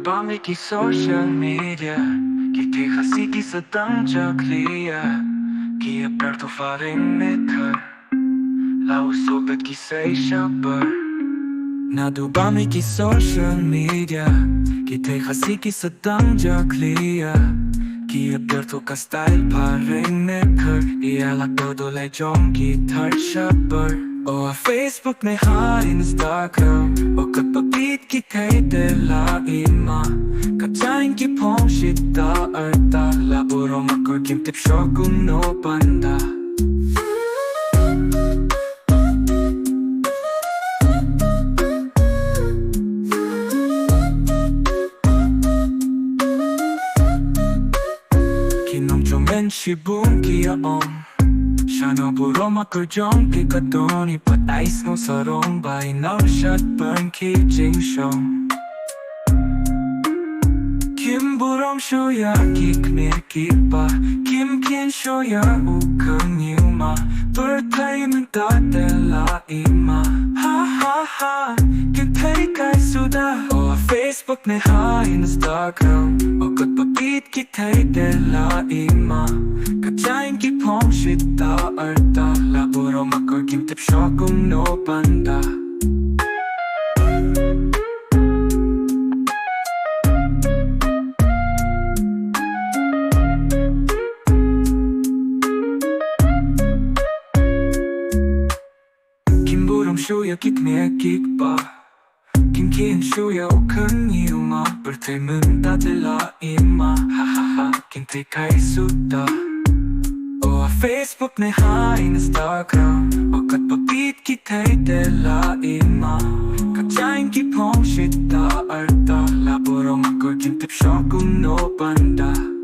Nabami ki social media Ki khasi ki sedang caklia Ki aperto fare meter La usobet ki sei shabar Nadubami ki social media Ki khasi ki sedang caklia Ki aperto ka style pare meter Ialak dodolay jom ki tar shabar O Facebook ne ha Instagram O kapapit ki kay de la ima Kachain ki pong shita arta Laburo makor kim tip shogun no banda Kinom chomen shibun kia om Shano buro makor jom ki kadoni Patais no sarong bay no shot burn ki jing shong Kim burom shoya ki kmir ki pa Kim kien shoya u keng yuma Bertay menta de la ima Ha ha ha Kim pay kai suda O Facebook ne ha Instagram O kat papit ki tay de la ima Kachain ki pong shita arta Laburo makor kim tip shokum no banda Shuya kik me kik ba Kim kien shuya o keng yuma Bertay menta de la ima Ha ha ha Kim te kai suda O a Facebook ne ha Instagram O kat papit ki tay de la ima Kachain ki pong shita arta Laburo makor kim tip shokum no banda